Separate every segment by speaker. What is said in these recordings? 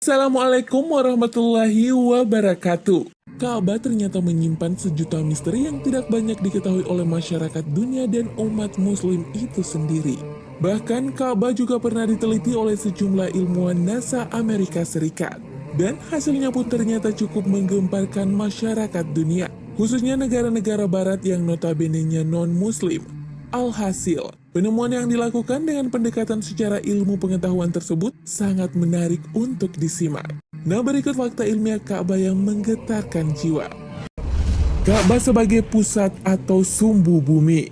Speaker 1: Assalamualaikum warahmatullahi wabarakatuh. Ka'bah ternyata menyimpan sejuta misteri yang tidak banyak diketahui oleh masyarakat dunia dan umat muslim itu sendiri. Bahkan Ka'bah juga pernah diteliti oleh sejumlah ilmuwan NASA Amerika Serikat. Dan hasilnya pun ternyata cukup menggemparkan masyarakat dunia, khususnya negara-negara barat yang notabene-nya non-muslim. Alhasil, penemuan yang dilakukan dengan pendekatan secara ilmu pengetahuan tersebut sangat menarik untuk disimak. Nah, berikut fakta ilmiah Ka'bah yang menggetarkan jiwa. Ka'bah sebagai pusat atau sumbu bumi.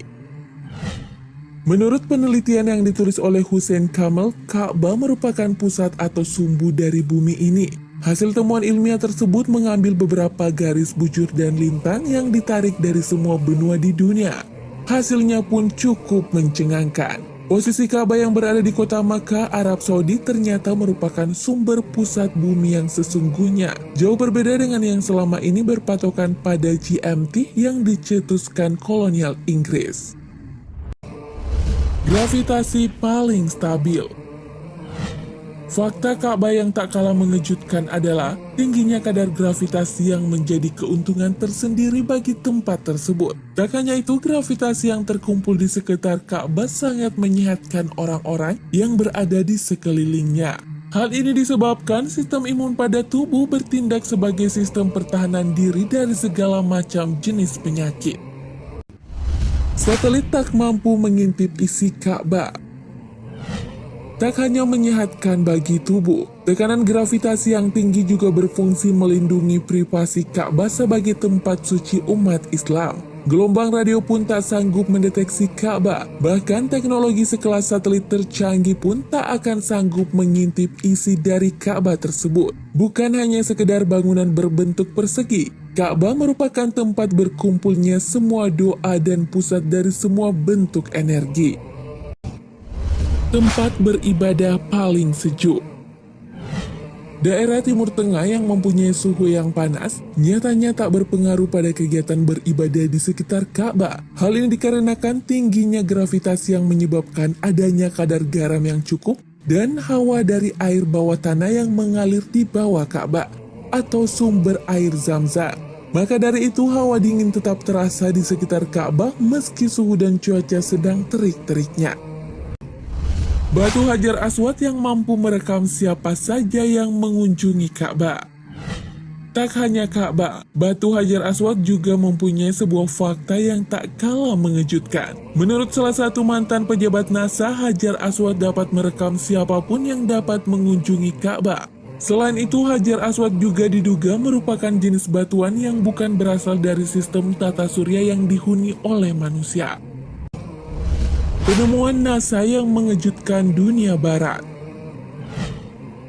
Speaker 1: Menurut penelitian yang ditulis oleh Hussein Kamal, Ka'bah merupakan pusat atau sumbu dari bumi ini. Hasil temuan ilmiah tersebut mengambil beberapa garis bujur dan lintang yang ditarik dari semua benua di dunia. Hasilnya pun cukup mencengangkan. Posisi Ka'bah yang berada di kota Makkah, Arab Saudi ternyata merupakan sumber pusat bumi yang sesungguhnya. Jauh berbeda dengan yang selama ini berpatokan pada GMT yang dicetuskan kolonial Inggris. Gravitasi paling stabil. Fakta Ka'bah yang tak kalah mengejutkan adalah tingginya kadar gravitasi yang menjadi keuntungan tersendiri bagi tempat tersebut. Tak hanya itu, gravitasi yang terkumpul di sekitar Ka'bah sangat menyehatkan orang-orang yang berada di sekelilingnya. Hal ini disebabkan sistem imun pada tubuh bertindak sebagai sistem pertahanan diri dari segala macam jenis penyakit. Satelit tak mampu mengintip isi Ka'bah. Tak hanya menyehatkan bagi tubuh, tekanan gravitasi yang tinggi juga berfungsi melindungi privasi Ka'bah sebagai tempat suci umat Islam. Gelombang radio pun tak sanggup mendeteksi Ka'bah, bahkan teknologi sekelas satelit tercanggih pun tak akan sanggup mengintip isi dari Ka'bah tersebut. Bukan hanya sekedar bangunan berbentuk persegi, Ka'bah merupakan tempat berkumpulnya semua doa dan pusat dari semua bentuk energi. Tempat beribadah paling sejuk. Daerah Timur Tengah yang mempunyai suhu yang panas nyatanya tak berpengaruh pada kegiatan beribadah di sekitar Ka'bah. Hal ini dikarenakan tingginya gravitasi yang menyebabkan adanya kadar garam yang cukup dan hawa dari air bawah tanah yang mengalir di bawah Ka'bah atau sumber air Zam-Zam. Maka dari itu hawa dingin tetap terasa di sekitar Ka'bah meski suhu dan cuaca sedang terik-teriknya. Batu Hajar Aswad yang mampu merekam siapa saja yang mengunjungi Ka'bah. Tak hanya Ka'bah, Batu Hajar Aswad juga mempunyai sebuah fakta yang tak kalah mengejutkan. Menurut salah satu mantan pejabat NASA, Hajar Aswad dapat merekam siapapun yang dapat mengunjungi Ka'bah. Selain itu, Hajar Aswad juga diduga merupakan jenis batuan yang bukan berasal dari sistem tata surya yang dihuni oleh manusia. Penemuan NASA yang mengejutkan dunia barat.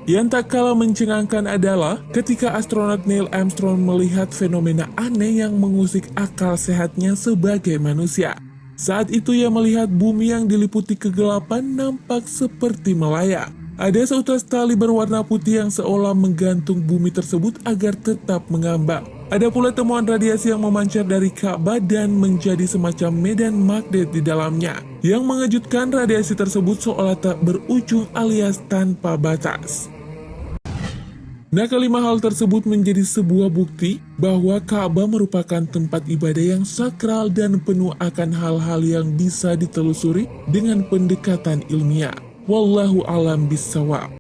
Speaker 1: Yang tak kalah mencengangkan adalah ketika astronot Neil Armstrong melihat fenomena aneh yang mengusik akal sehatnya sebagai manusia. Saat itu ia melihat bumi yang diliputi kegelapan nampak seperti melayang. Ada seutas tali berwarna putih yang seolah menggantung bumi tersebut agar tetap mengambang. Ada pula temuan radiasi yang memancar dari Ka'bah dan menjadi semacam medan magnet di dalamnya. Yang mengejutkan, radiasi tersebut seolah tak berujung alias tanpa batas. Nah, kelima hal tersebut menjadi sebuah bukti bahwa Ka'bah merupakan tempat ibadah yang sakral dan penuh akan hal-hal yang bisa ditelusuri dengan pendekatan ilmiah. Wallahu a'lam bishawab.